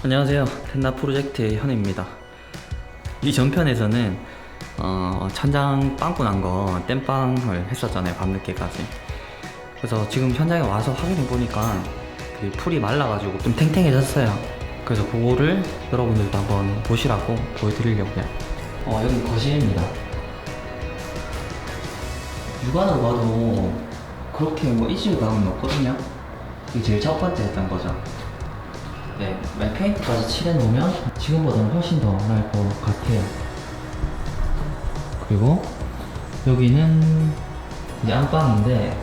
안녕하세요. 텐나 프로젝트의 현입니다. 이 전편에서는 천장 빵꾸 난 거 땜빵을 했었잖아요. 밤늦게까지. 그래서 지금 현장에 와서 확인해 보니까 그 풀이 말라가지고 좀 탱탱해졌어요. 그래서 그거를 여러분들도 한번 보시라고 보여드리려고요. 여기 거실입니다. 육안으로 봐도 그렇게 뭐 이슈 감은 없거든요. 이게 제일 첫 번째 했던 거죠. 네, 페인트까지 칠해놓으면 지금보다는 훨씬 더 나을 것 같아요. 그리고 여기는 이제 안방인데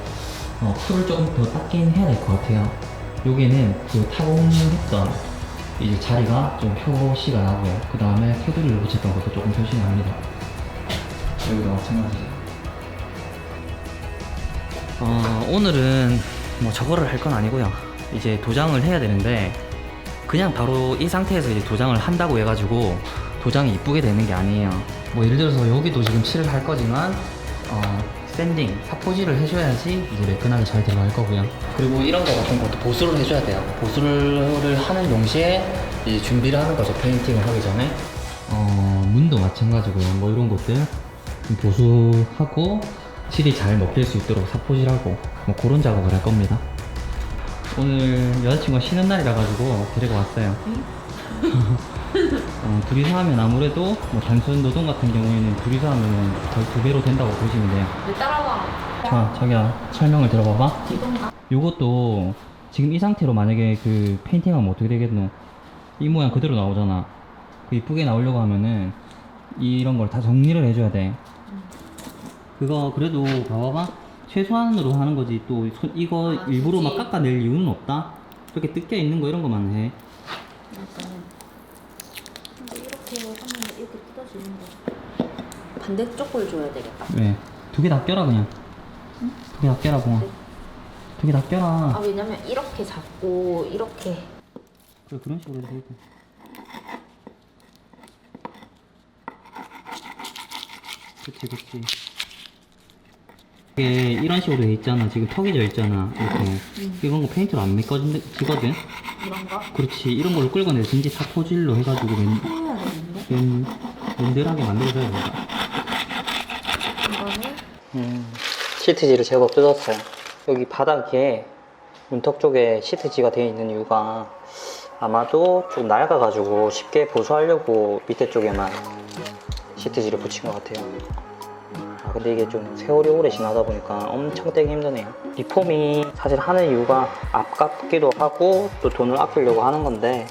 풀을 조금 더 닦긴 해야 될 것 같아요. 여기는 그 타공했던 이제 자리가 좀 표시가 나고요. 그 다음에 테두리를 붙였던 것도 조금 표시가 납니다. 여기도 마찬가지죠. 오늘은 뭐 저거를 할 건 아니고요. 이제 도장을 해야 되는데 그냥 바로 이 상태에서 이제 도장을 한다고 해가지고 도장이 이쁘게 되는 게 아니에요. 뭐 예를 들어서 여기도 지금 칠을 할 거지만 샌딩, 사포질을 해줘야지 이제 매끈하게 잘 들어갈 거고요. 그리고 이런 거 같은 것도 보수를 해줘야 돼요. 보수를 하는 동시에 이제 준비를 하는 거죠. 페인팅을 하기 전에. 문도 마찬가지고요. 뭐 이런 것들 좀 보수하고 실이 잘 먹힐 수 있도록 사포질하고 뭐 그런 작업을 할 겁니다. 오늘 여자친구가 쉬는 날이라 가지고 데리고 왔어요. 둘이서 하면 아무래도 뭐 단순 노동 같은 경우에는 둘이서 하면 거의 2배로 된다고 보시면 돼요. 왜 따라와? 자, 자기야 설명을 들어봐봐. 이건가? 요것도 지금 이 상태로 만약에 그 페인팅하면 어떻게 되겠노? 이 모양 그대로 나오잖아. 그 이쁘게 나오려고 하면은 이런 걸 다 정리를 해줘야 돼. 그거 그래도 봐봐봐. 최소한으로 하는 거지. 또 이거 일부러 막 깎아낼 이유는 없다. 이렇게 뜯겨 있는 거 이런 거만 해. 근데 이렇게 하면 이렇게 뜯어지는 거. 반대쪽을 줘야 되겠다. 왜? 2개 다 껴라 그냥. 응? 2개 다 껴라 봉아. 2개 다 껴라. 아 왜냐면 이렇게 잡고 이렇게. 그래 그런 식으로 해도 되겠다. 그치. 이게 이런 식으로 돼 있잖아. 지금 턱이 져 있잖아. 이렇게. 이건 거 페인트로 안 메꿔지거든. 이런 거? 그렇지. 이런 걸로 끌어내든지 사포질로 해가지고 해야 되는데? 맨들하게 만들어줘야 된다. 이거는 시트지를 제법 뜯었어요. 여기 바닥에 문턱 쪽에 시트지가 되어 있는 이유가 아마도 좀 낡아가지고 쉽게 보수하려고 밑에 쪽에만 시트지를 붙인 것 같아요. 근데 이게 좀 세월이 오래 지나다 보니까 엄청 떼기 힘드네요. 리폼이 사실 하는 이유가 아깝기도 하고 또 돈을 아끼려고 하는 건데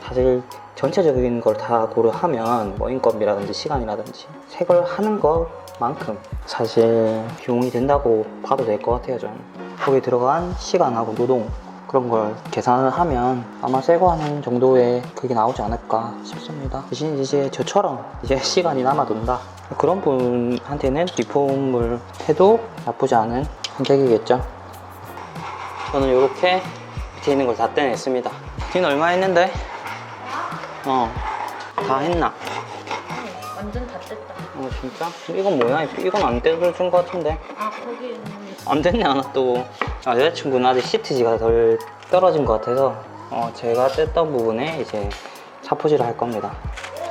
사실 전체적인 걸 다 고려하면 뭐 인건비라든지 시간이라든지 새 걸 하는 것만큼 사실 비용이 된다고 봐도 될 것 같아요. 저는 거기에 들어간 시간하고 노동 그런 걸 계산을 하면 아마 새 거 하는 정도의 그게 나오지 않을까 싶습니다. 대신 이제 저처럼 이제 시간이 남아돈다 그런 분한테는 리폼을 해도 나쁘지 않은 선택이겠죠. 저는 이렇게 밑에 있는 걸 다 떼냈습니다. 니는 얼마 했는데? 다 했나? 완전 다 뗐다. 진짜? 이건 뭐야? 이건 안 떼준 것 같은데? 거기는 안 됐네 하나 또. 여자친구는 아직 시트지가 덜 떨어진 것 같아서 제가 뗐던 부분에 이제 사포질을 할 겁니다.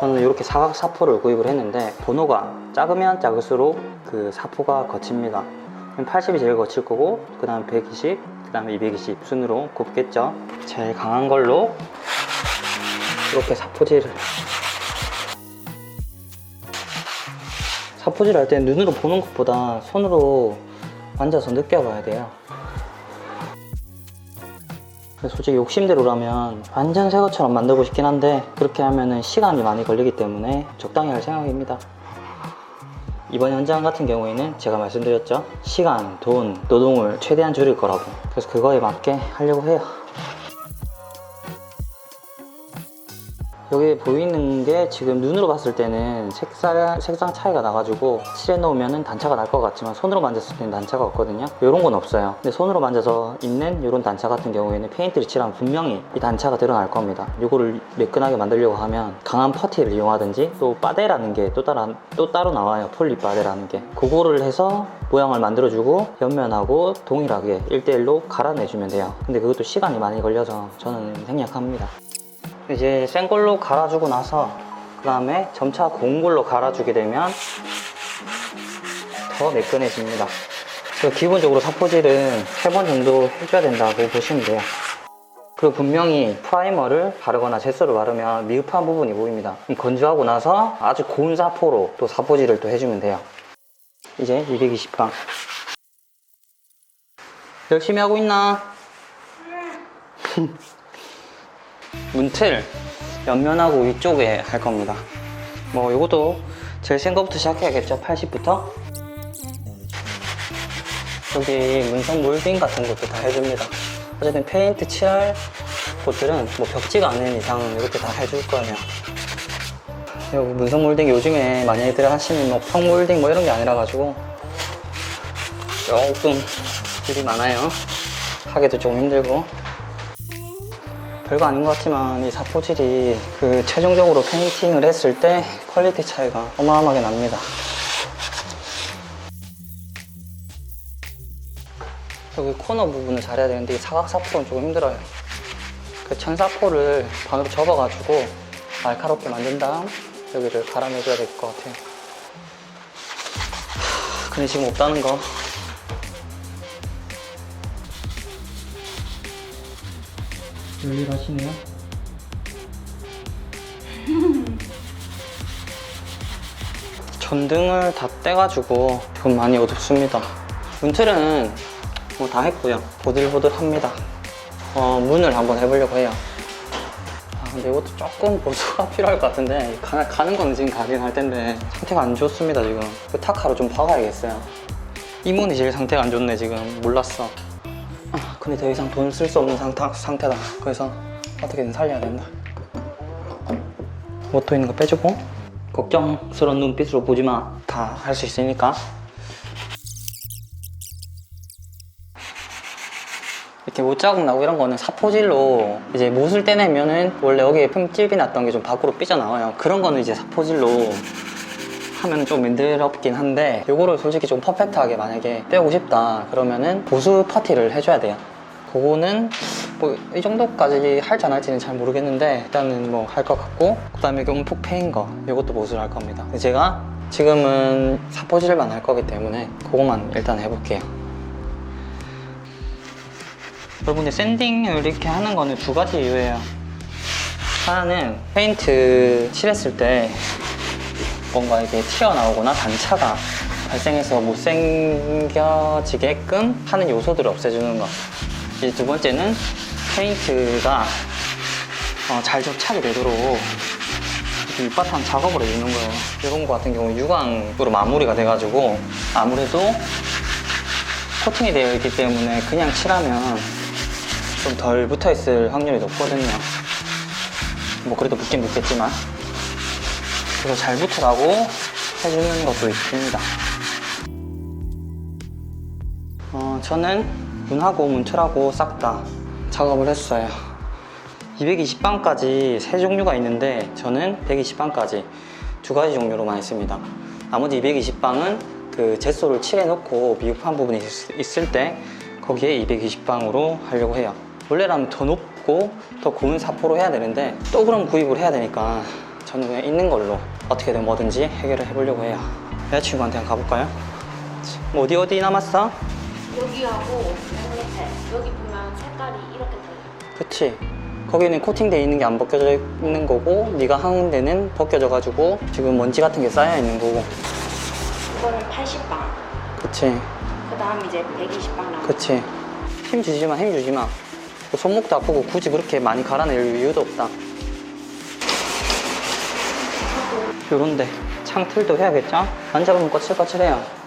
저는 이렇게 사각 사포를 구입을 했는데 번호가 작으면 작을수록 그 사포가 거칩니다. 80이 제일 거칠 거고 그 다음 120, 그 다음에 220 순으로 굽겠죠. 제일 강한 걸로 이렇게 사포질을 할 때 눈으로 보는 것보다 손으로 만져서 느껴봐야 돼요. 솔직히 욕심대로라면 완전 새 것처럼 만들고 싶긴 한데 그렇게 하면은 시간이 많이 걸리기 때문에 적당히 할 생각입니다. 이번 현장 같은 경우에는 제가 말씀드렸죠. 시간, 돈, 노동을 최대한 줄일 거라고. 그래서 그거에 맞게 하려고 해요. 여기 보이는 게 지금 눈으로 봤을 때는 색상 차이가 나가지고 칠해 놓으면 단차가 날 것 같지만 손으로 만졌을 때는 단차가 없거든요. 이런 건 없어요. 근데 손으로 만져서 있는 이런 단차 같은 경우에는 페인트를 칠하면 분명히 이 단차가 드러날 겁니다. 이거를 매끈하게 만들려고 하면 강한 퍼티를 이용하든지 또 빠데라는 게 또 따로 나와요. 폴리 빠데라는 게. 그거를 해서 모양을 만들어주고 옆면하고 동일하게 1대1로 갈아내주면 돼요. 근데 그것도 시간이 많이 걸려서 저는 생략합니다. 이제 센 걸로 갈아주고 나서 그 다음에 점차 고운 걸로 갈아주게 되면 더 매끈해집니다. 그리고 기본적으로 사포질은 3번 정도 해줘야 된다고 보시면 돼요. 그리고 분명히 프라이머를 바르거나 젯소를 바르면 미흡한 부분이 보입니다. 건조하고 나서 아주 고운 사포로 또 사포질을 또 해주면 돼요. 이제 220방. 열심히 하고 있나? 문틀 옆면하고 위쪽에 할 겁니다. 뭐 이것도 제일 센 거부터 시작해야겠죠. 80부터. 여기 문성 몰딩 같은 것도 다 해줍니다. 어쨌든 페인트 칠할 곳들은 뭐 벽지가 않는 이상 이렇게 다 해줄 거예요. 여기 문성 몰딩 요즘에 많이들 하시는 뭐 평 몰딩 뭐 이런 게 아니라 가지고 조금 일이 많아요. 하기도 좀 힘들고. 별거 아닌 것 같지만 이 사포질이 그 최종적으로 페인팅을 했을 때 퀄리티 차이가 어마어마하게 납니다. 여기 코너 부분을 잘해야 되는데 이 사각사포는 조금 힘들어요. 그 천사포를 반으로 접어가지고 날카롭게 만든 다음 여기를 갈아내줘야 될 것 같아요. 근데 지금 없다는 거. 열일하시네요. 전등을 다 떼가지고 지금 많이 어둡습니다. 문틀은 뭐 다 했고요. 보들보들합니다. 문을 한번 해보려고 해요. 근데 이것도 조금 보수가 필요할 것 같은데 가는 거는 지금 가긴 할 텐데 상태가 안 좋습니다. 지금 그 타카로 좀 박아야겠어요. 이 문이 제일 상태가 안 좋네. 지금 몰랐어. 근데 더 이상 돈 쓸 수 없는 상태다. 그래서 어떻게든 살려야 된다. 모터 있는 거 빼주고 걱정스러운 눈빛으로 보지마. 다 할 수 있으니까. 이렇게 못자국 나고 이런 거는 사포질로 이제 못을 떼내면은 원래 여기에 흠집이 났던 게 좀 밖으로 삐져나와요. 그런 거는 이제 사포질로 하면 좀 힘들었긴 한데 요거를 솔직히 좀 퍼펙트하게 만약에 빼고 싶다 그러면은 보수 퍼티를 해줘야 돼요. 그거는 뭐 이 정도까지 할지 안 할지는 잘 모르겠는데 일단은 뭐 할 것 같고, 그 다음에 움푹 패인 거 이것도 보수를 할 겁니다. 근데 제가 지금은 사포질만 할 거기 때문에 그거만 일단 해볼게요. 여러분들 샌딩을 이렇게 하는 거는 두 가지 이유예요. 하나는 페인트 칠했을 때 뭔가 이게 튀어나오거나 단차가 발생해서 못생겨지게끔 하는 요소들을 없애주는 것. 이제 두 번째는 페인트가 잘 접착이 되도록 이렇게 밑바탕 작업을 해주는 거예요. 이런 거 같은 경우 유광으로 마무리가 돼가지고 아무래도 코팅이 되어 있기 때문에 그냥 칠하면 좀 덜 붙어있을 확률이 높거든요. 뭐 그래도 붙긴 붙겠지만, 그래서 잘 붙으라고 해주는 것도 있습니다. 저는 문하고 문틀하고 싹 다 작업을 했어요. 220방까지 세 종류가 있는데 저는 120방까지 두 가지 종류로만 했습니다. 나머지 220방은 그 젯소를 칠해 놓고 미흡한 부분이 있을 때 거기에 220방으로 하려고 해요. 원래라면 더 높고 더 고운 사포로 해야 되는데 또 그럼 구입을 해야 되니까 저는 그냥 있는 걸로 어떻게든 뭐든지 해결을 해보려고 해요. 여자친구한테 한번 가볼까요? 뭐 어디 남았어? 여기하고 맨 밑에 여기 보면 색깔이 이렇게 돼요. 그치? 거기는 코팅되어 있는 게 안 벗겨져 있는 거고 네가 하는 데는 벗겨져 가지고 지금 먼지 같은 게 쌓여 있는 거고. 이거는 80방. 그치? 그 다음 이제 120방 남았어. 그치? 힘 주지 마. 손목도 아프고 굳이 그렇게 많이 갈아낼 이유도 없다. 요런데 창틀도 해야겠죠? 만져보면 거칠거칠해요.